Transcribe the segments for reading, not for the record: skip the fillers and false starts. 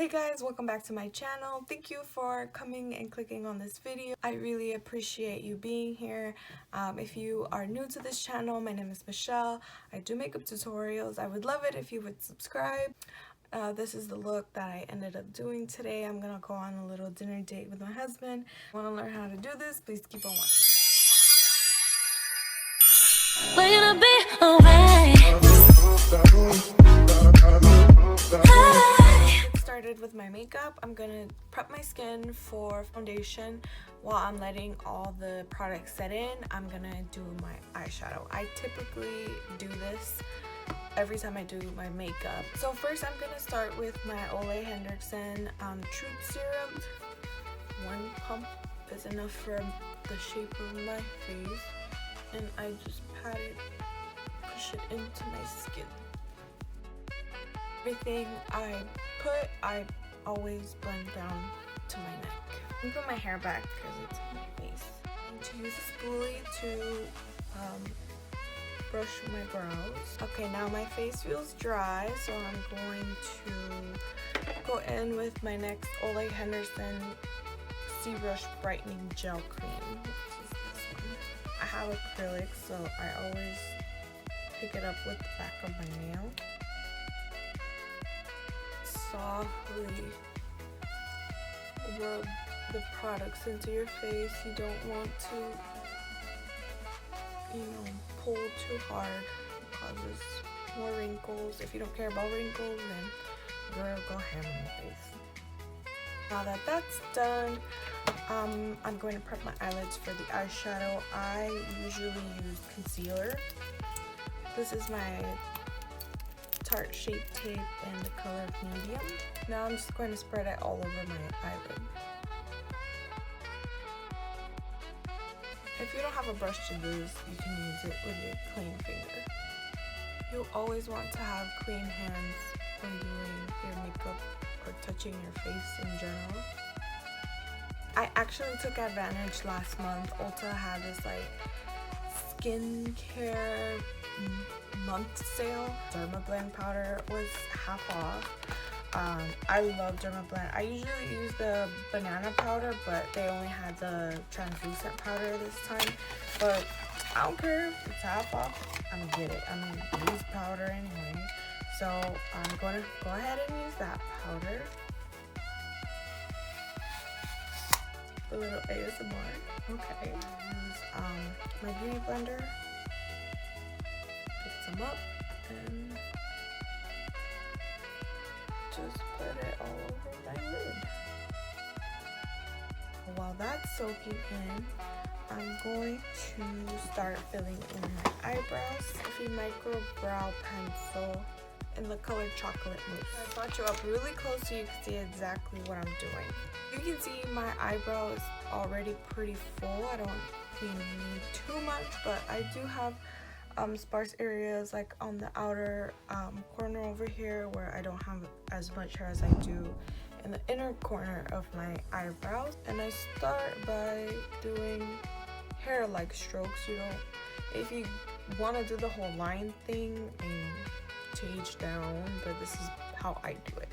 Hey guys, welcome back to my channel. Thank you for coming and clicking on this video. I really appreciate you being here. If you are new to this channel, my name is Michelle. I do makeup tutorials. I would love it if you would subscribe. This is the look that I ended up doing today. I'm gonna go on a little dinner date with my husband. Want to learn how to do this? Please keep on watching. We're gonna be away. Get started with my makeup. I'm gonna prep my skin for foundation. While I'm letting all the products set in, I'm gonna do my eyeshadow. I typically do this every time I do my makeup. So first I'm gonna start with my Ole Henriksen Truth Serum. 1 pump is enough for the shape of my face, and I just pat it, push it into my skin. Everything I put, I always blend down to my neck. I'm put my hair back because it's on my face. I'm to use a spoolie to brush my brows. Okay, now my face feels dry, so I'm going to go in with my next Ole Henriksen C-Brush Brightening Gel Cream, which is this one. I have acrylic, so I always pick it up with the back of my nail. Softly rub the products into your face. You don't want to, pull too hard. It causes more wrinkles. If you don't care about wrinkles, then girl, go ham on your face. Now that that's done, I'm going to prep my eyelids for the eyeshadow. I usually use concealer. This is my Tarte Shape Tape in the color medium. Now I'm just going to spread it all over my eyelid. If you don't have a brush to use, you can use it with your clean finger. You'll always want to have clean hands when doing your makeup or touching your face in general. I actually took advantage last month. Ulta had this skincare month sale. Dermablend powder was half off. I love Dermablend. I usually use the banana powder, but they only had the translucent powder this time. But I don't care if it's half off. I'm gonna get it. I'm gonna use powder anyway. So I'm gonna go ahead and use that powder. A little ASMR. Okay. Use my beauty blender. Pick some up and just put it all over my lid. While that's soaking in, I'm going to start filling in my eyebrows. A micro brow pencil in the color Chocolate Mousse. I brought you up really close so you can see exactly what I'm doing. You can see my eyebrow is already pretty full. I don't really need too much, but I do have sparse areas like on the outer corner over here where I don't have as much hair as I do in the inner corner of my eyebrows. And I start by doing hair-like strokes. If you want to do the whole line thing and change down, but this is how I do it.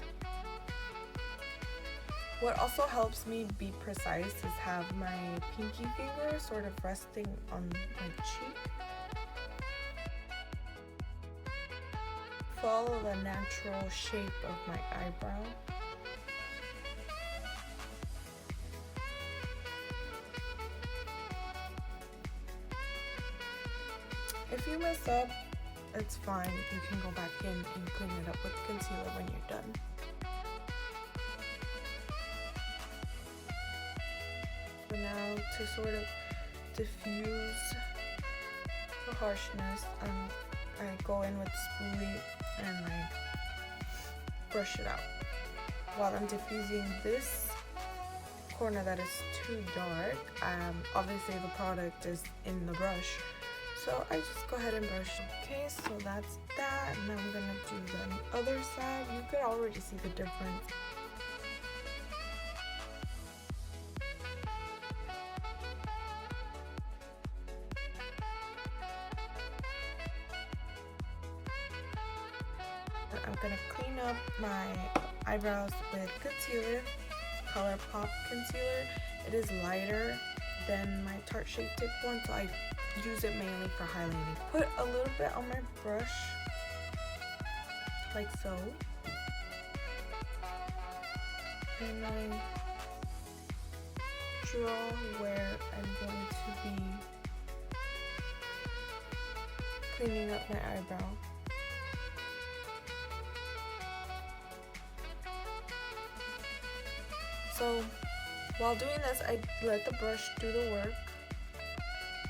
What also helps me be precise is have my pinky finger sort of resting on my cheek. Follow the natural shape of my eyebrow. If you mess up, it's fine. You can go back in and clean it up with concealer when you're done. So now to sort of diffuse the harshness, I go in with the spoolie and I brush it out. While I'm diffusing this corner that is too dark, obviously the product is in the brush, so I just go ahead and brush. Okay, so that's that. Now I'm gonna do the other side. You could already see the difference. I'm gonna clean up my eyebrows with concealer, ColourPop concealer. It is lighter than my Tarte Shape Tape one, so I use it mainly for highlighting. Put a little bit on my brush, like so. And I draw where I'm going to be cleaning up my eyebrow. So while doing this, I let the brush do the work.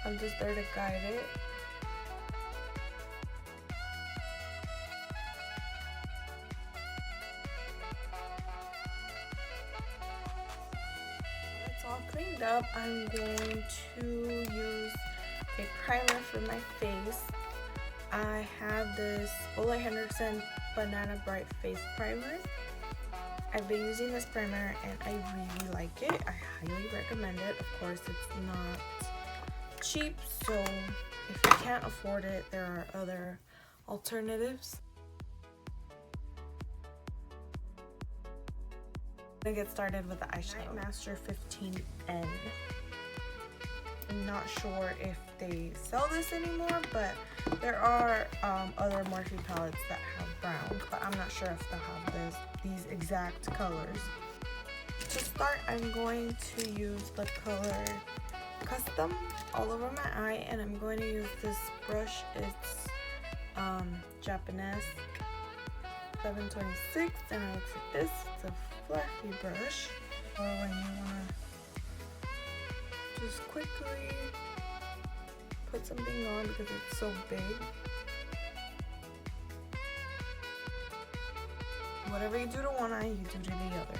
I'm just there to guide it. It's all cleaned up. I'm going to use a primer for my face. I have this Ole Henriksen Banana Bright Face Primer. I've been using this primer and I really like it. I highly recommend it. Of course, it's not cheap, so if you can't afford it, there are other alternatives. I'm gonna get started with the eyeshadow. Master 15N. I'm not sure if they sell this anymore, but there are other Morphe palettes that have brown, but I'm not sure if they'll have these exact colors. To start, I'm going to use the color Custom all over my eye, and I'm going to use this brush. It's Japanese 726, and it looks like this. It's a fluffy brush, or when you want to just quickly put something on because it's so big. Whatever you do to one eye, you do to the other.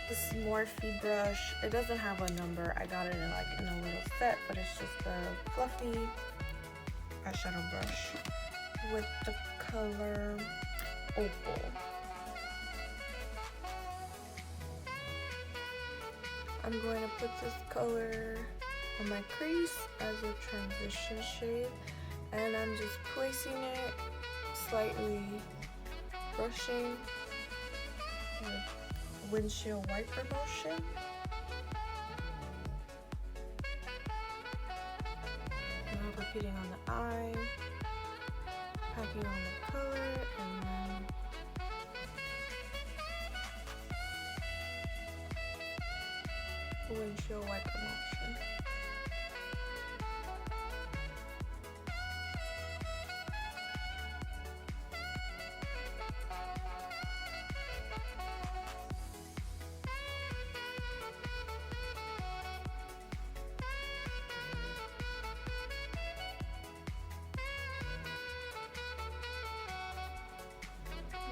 This Morphe brush, it doesn't have a number. I got it in a little set, but it's just a fluffy eyeshadow brush with the color Opal. I'm going to put this color on my crease as a transition shade, and I'm just placing it slightly, brushing with windshield wiper motion. Now repeating on the eye, packing on the color, and then windshield wiper motion.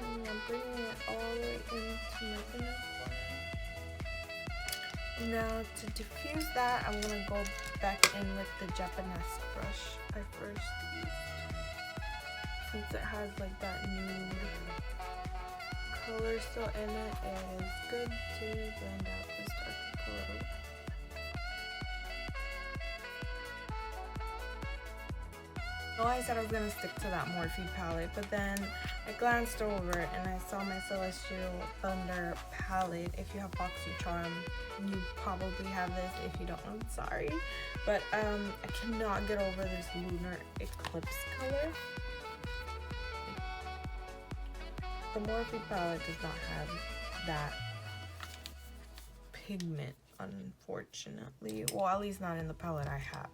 And I'm bringing it all the way into my inner corner. Now to diffuse that, I'm going to go back in with the Japanese brush I first used. Since it has like that nude color still in it, it is good to blend out this darker color. Oh, I said I was going to stick to that Morphe palette, but then I glanced over it and I saw my Celestial Thunder palette. If you have BoxyCharm, you probably have this. If you don't, I'm sorry. But I cannot get over this Lunar Eclipse color. The Morphe palette does not have that pigment, unfortunately. Well, at least not in the palette I have.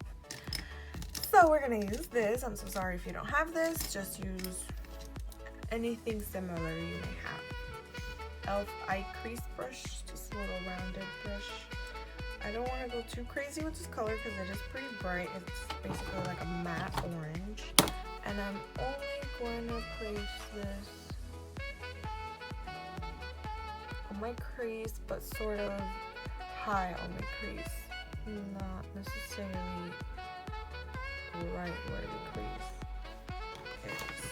So we're gonna use this. I'm so sorry if you don't have this. Just use anything similar you may have. e.l.f. eye crease brush, just a little rounded brush. I don't want to go too crazy with this color because it is pretty bright. It's basically like a matte orange. And I'm only going to place this on my crease, but sort of high on my crease. Not necessarily right where the crease is.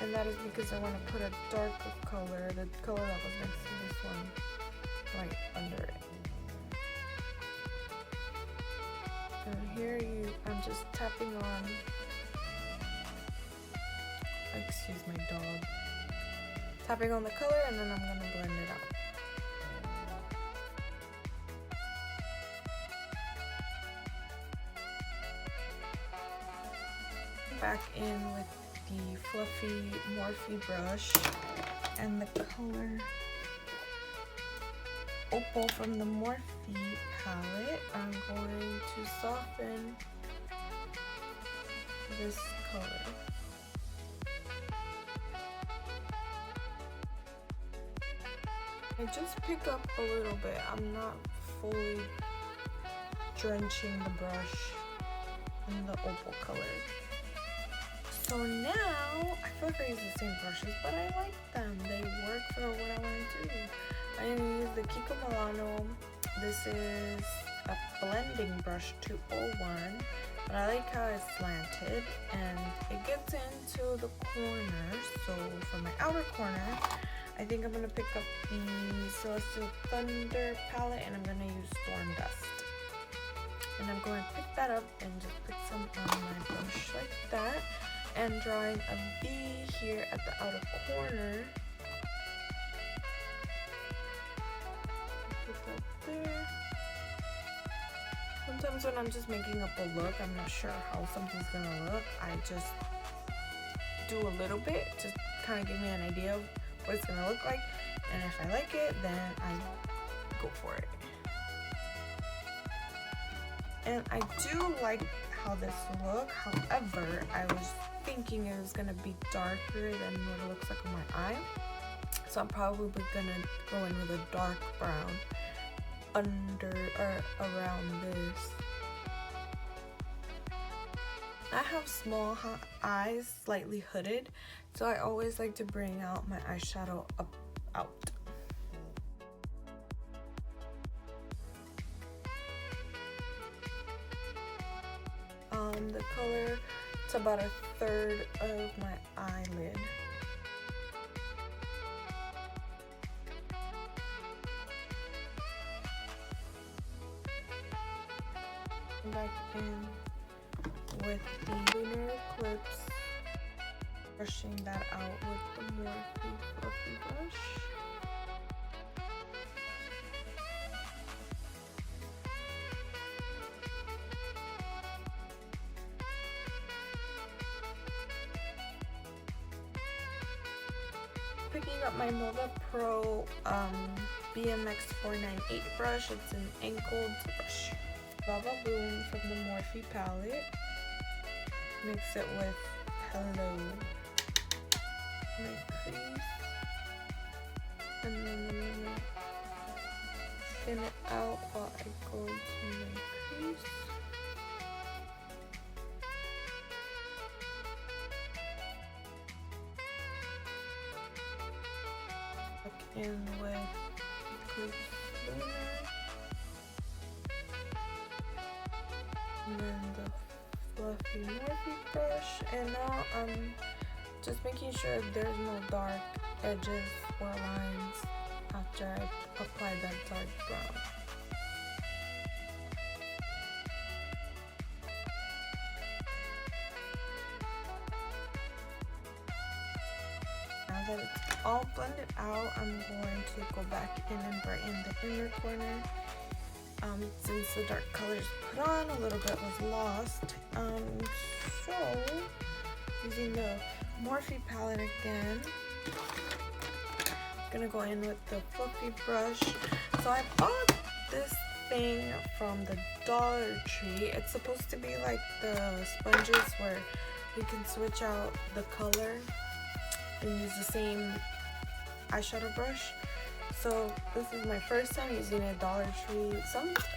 And that is because I want to put a darker color, the color that was next to this one, right under it. And here I'm just tapping on Excuse my dog. Tapping on the color, and then I'm gonna blend it out. Back in with the fluffy Morphe brush and the color Opal from the Morphe palette. I'm going to soften this color. I just pick up a little bit. I'm not fully drenching the brush in the opal color. So now, I feel like I use the same brushes, but I like them. They work for what I want to do. I'm going to use the Kiko Milano. This is a blending brush 201, but I like how it's slanted and it gets into the corner. So for my outer corner, I think I'm going to pick up the Celestial Thunder palette and I'm going to use Storm Dust. And I'm going to pick that up and just put some on my brush like that. And drawing a V here at the outer corner. Put that there. Sometimes when I'm just making up a look, I'm not sure how something's gonna look. I just do a little bit to kind of give me an idea of what it's gonna look like. And if I like it, then I go for it. And I do like how this look. However, I was thinking it was gonna be darker than what it looks like on my eye. So I'm probably gonna go in with a dark brown under or around this. I have small eyes, slightly hooded, so I always like to bring out my eyeshadow out. The color, it's about 1/3 of my eyelid. Back in with the lunar eclipse, brushing that out with the Morphe fluffy brush. Picking up my Moda Pro BMX 498 brush. It's an angled brush. Baba Boom from the Morphe palette. Mix it with Hello. My crease. And then I'm gonna thin it out while I go to my crease. In with Eclipse Lunar, and then the fluffy Morphe brush, and now I'm just making sure there's no dark edges or lines after I apply that dark brown. Now that it's all blended out, I'm going to go back in and brighten the inner corner. Since the dark colors put on, a little bit was lost. So using the Morphe palette again, I'm gonna go in with the fluffy brush. So I bought this thing from the Dollar Tree. It's supposed to be like the sponges where you can switch out the color and use the same eyeshadow brush. So this is my first time using a Dollar Tree.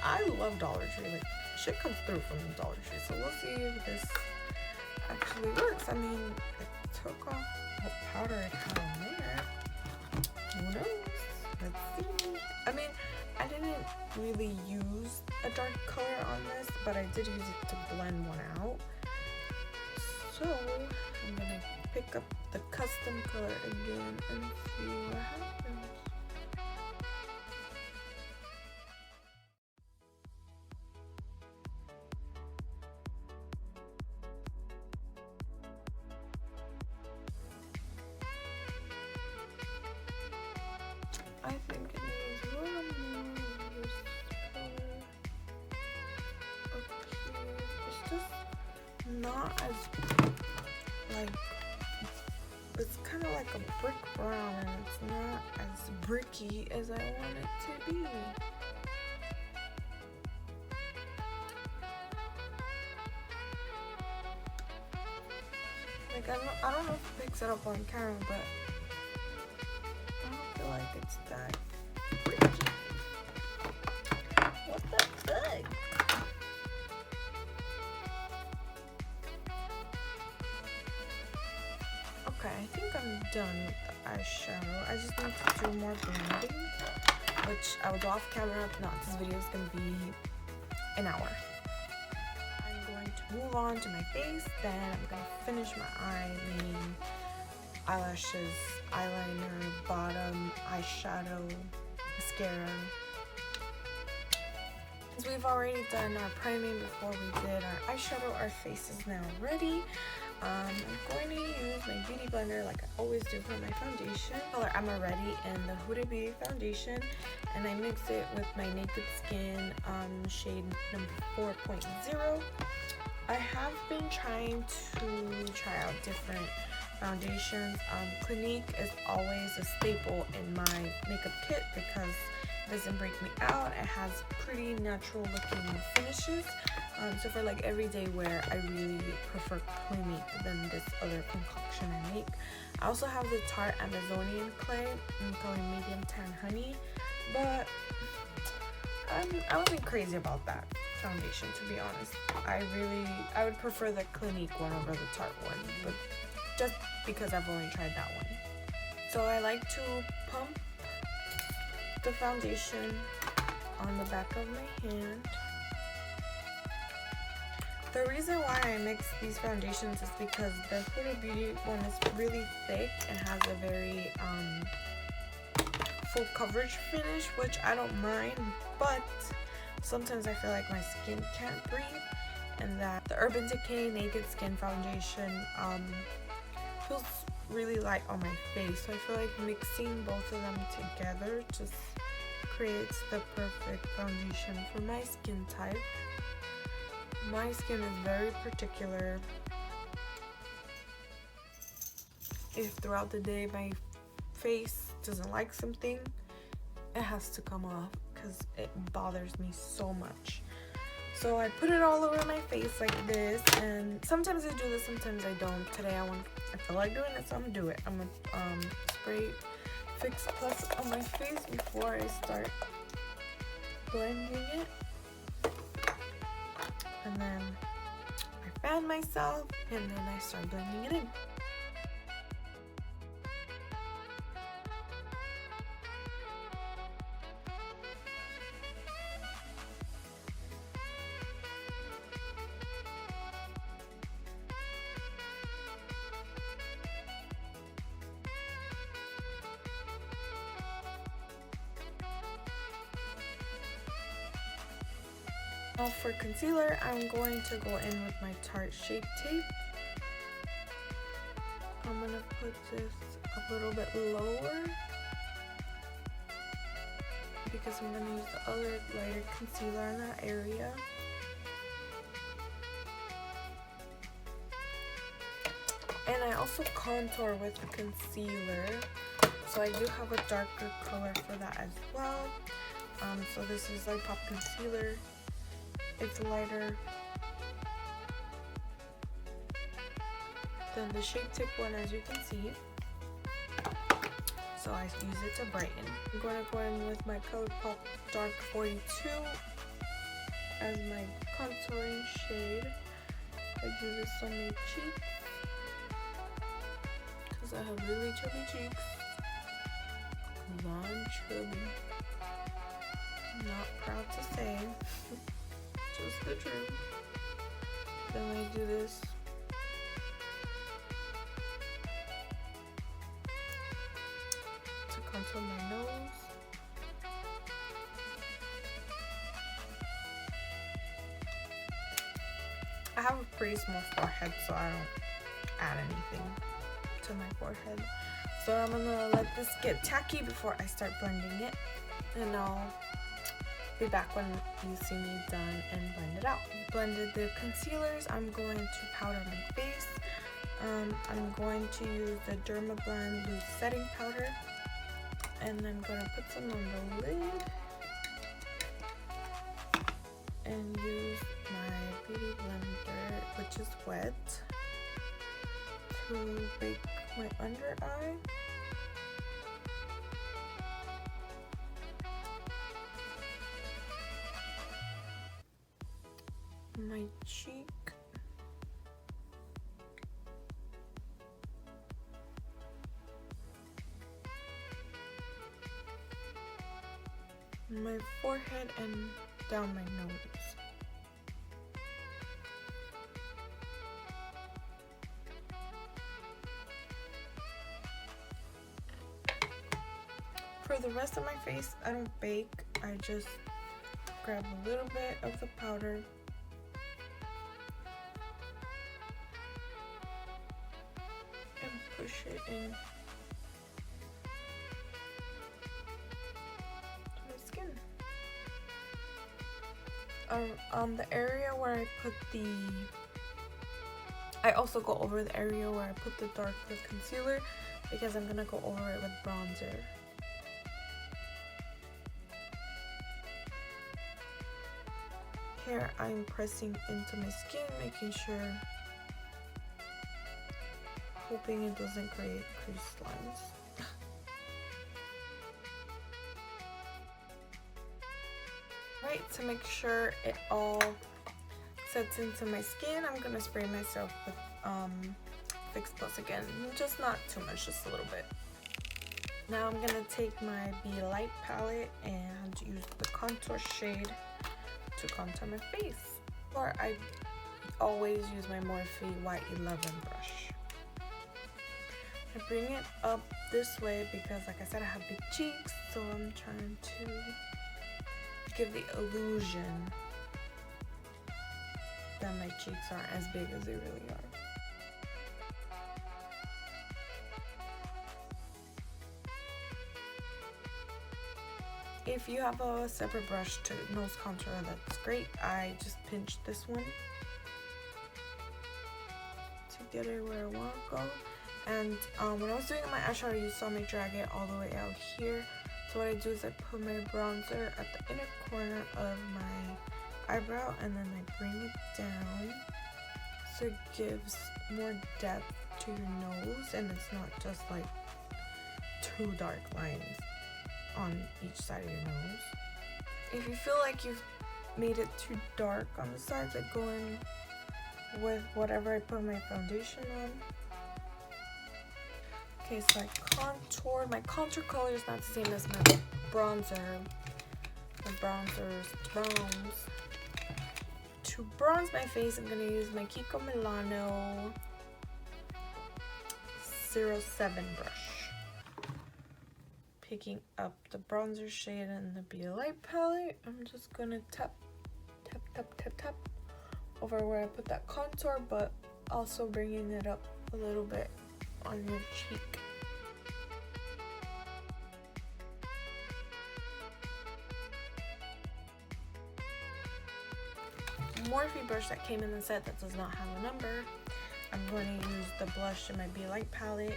I love Dollar Tree. Like, shit comes through from the Dollar Tree. So we'll see if this actually works. I mean, it took off what powder it had on there. Who knows? Let's see. I mean, I didn't really use a dark color on this, but I did use it to blend one out. So I'm gonna pick up the custom color again and see what happens. not as like, it's kind of like a brick brown, and it's not as bricky as I want it to be. Like, I don't know if it picks it up on camera, but I don't feel like it's that bricky. What the heck? Okay, I think I'm done with the eyeshadow. I just need to do more blending, which I will do off camera. If not, this video is going to be an hour. I'm going to move on to my face, then I'm going to finish my eye, meaning eyelashes, eyeliner, bottom, eyeshadow, mascara. Since we've already done our priming before we did our eyeshadow, our face is now ready. I'm going to use my beauty blender like I always do for my foundation. Color I'm already in the Huda Beauty foundation, and I mix it with my Naked Skin shade number 4.0. I have been trying out different foundations. Clinique is always a staple in my makeup kit because it doesn't break me out. It has pretty natural looking finishes. So for like everyday wear, I really prefer Clinique than this other concoction I make. I also have the Tarte Amazonian clay in color medium tan honey, but I wasn't crazy about that foundation, to be honest. I would prefer the Clinique one over the Tarte one, but just because I've only tried that one. So I like to pump the foundation on the back of my hand. The reason why I mix these foundations is because the Huda Beauty one is really thick and has a very full coverage finish, which I don't mind, but sometimes I feel like my skin can't breathe, and that the Urban Decay Naked Skin foundation feels really light on my face. So I feel like mixing both of them together just creates the perfect foundation for my skin type. My skin is very particular. If throughout the day my face doesn't like something, it has to come off because it bothers me so much. So I put it all over my face like this, and sometimes I do this, sometimes I don't. Today I feel like doing it, so I'm gonna do it. I'm gonna spray Fix Plus on my face before I start blending it. And then I fan myself, and then I start blending it in. Now for concealer, I'm going to go in with my Tarte Shape Tape. I'm going to put this a little bit lower because I'm going to use the other lighter concealer in that area. And I also contour with the concealer, so I do have a darker color for that as well. So this is Light Pop Concealer. It's lighter than the Shape Tape one, as you can see. So I use it to brighten. I'm going to go in with my ColourPop Dark 42 as my contouring shade. I do this on my cheeks because I have really chubby cheeks. I'm chubby. I'm not proud to say. Just the truth. Then I do this to contour my nose. I have a pretty small forehead, so I don't add anything to my forehead. So I'm gonna let this get tacky before I start blending it, and I'll be back when you see me done and blend it out. Blended the concealers. I'm going to powder my face. I'm going to use the Dermablend loose setting powder, and I'm going to put some on the lid and use my beauty blender, which is wet, to bake my under eye. My cheek. My forehead and down my nose. For the rest of my face, I don't bake. I just grab a little bit of the powder and push it in to my skin. On the area where I put the, I also go over the area where I put the darker concealer because I'm gonna go over it with bronzer. Here I'm pressing into my skin, making sure, hoping it doesn't create crease lines. Right, to make sure it all sets into my skin, I'm gonna spray myself with Fix Plus again, just not too much, just a little bit. Now I'm gonna take my Be Light palette and use the contour shade to contour my face. Or I always use my Morphe Y11 brush. I bring it up this way because, like I said, I have big cheeks, so I'm trying to give the illusion that my cheeks aren't as big as they really are. If you have a separate brush to nose contour, that's great. I just pinched this one to get it where I want to go. And when I was doing my eyeshadow, you saw me drag it all the way out here. So what I do is I put my bronzer at the inner corner of my eyebrow, and then I bring it down so it gives more depth to your nose, and it's not just like two dark lines on each side of your nose. If you feel like you've made it too dark on the sides, I go in with whatever I put my foundation on. Okay, so I contoured. My contour color is not the same as my bronzer. My bronzer's bronze. To bronze my face, I'm going to use my Kiko Milano 07 brush. Picking up the bronzer shade in the Be Light palette, I'm just gonna tap over where I put that contour, but also bringing it up a little bit on your cheek. Morphe brush that came in the set that does not have a number. I'm going to use the blush in my Be Light palette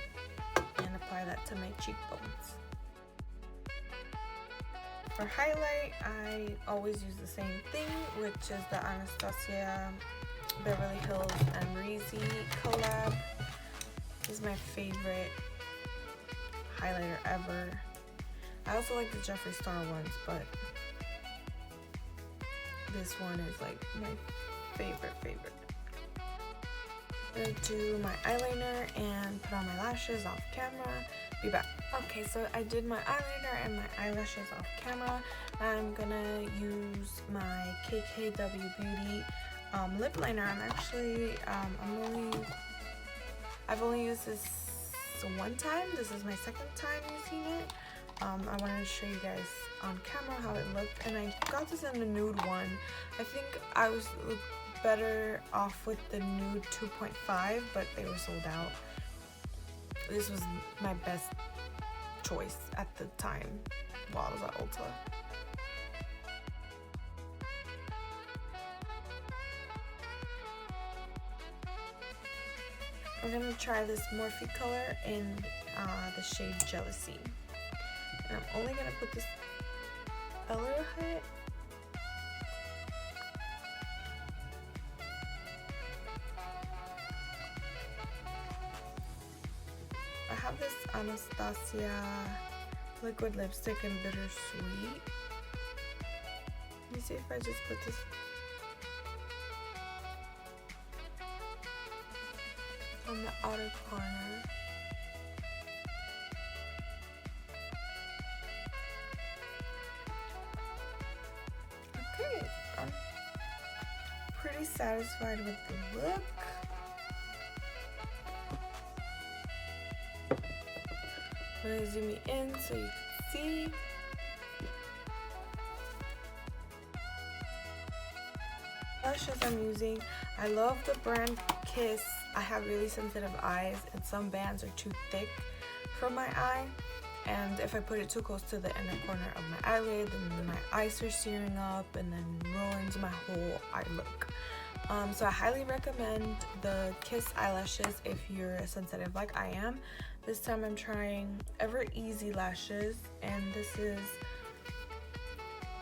and apply that to my cheekbones. For highlight, I always use the same thing, which is the Anastasia Beverly Hills and Reezy collab. This is my favorite highlighter ever. I also like the Jeffree Star ones, but this one is like my favorite. I'm gonna do my eyeliner and put on my lashes off camera. Be back. Okay, so I did my eyeliner and my eyelashes off camera. I'm gonna use my KKW Beauty lip liner. I've only used this one time. This is my second time using it. I wanted to show you guys on camera how it looked, and I got this in the nude one. I think I was better off with the nude 2.5, but they were sold out. This was my best choice at the time while I was at Ulta. I'm gonna try this Morphe color in the shade Jealousy. And I'm only gonna put this a little high. I have this Anastasia liquid lipstick in Bittersweet. Let me see if I just put this. On the outer corner. Okay, I'm pretty satisfied with the look. I'm gonna zoom it in so you can see. Lashes I'm using, I love the brand Kiss. I have really sensitive eyes and some bands are too thick for my eye, and if I put it too close to the inner corner of my eyelid, then my eyes are searing up and then ruins my whole eye look. So I highly recommend the Kiss eyelashes if you're sensitive like I am. This time I'm trying Ever Easy lashes, and this is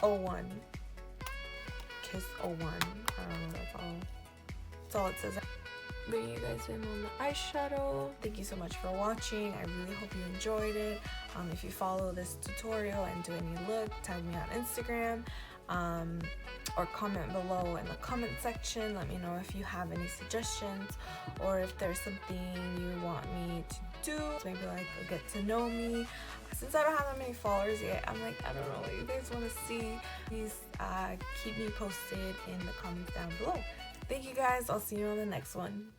01. Kiss 01. I don't know, that's all it says. Bringing you guys in on the eyeshadow. Thank you so much for watching. I really hope you enjoyed it. If you follow this tutorial and do any look, tag me on Instagram, or comment below in the comment section. Let me know if you have any suggestions or if there's something you want me to do. Maybe like a get to know me. Since I don't have that many followers yet, I'm like, I don't know what you guys want to see. Please keep me posted in the comments down below. Thank you guys. I'll see you on the next one.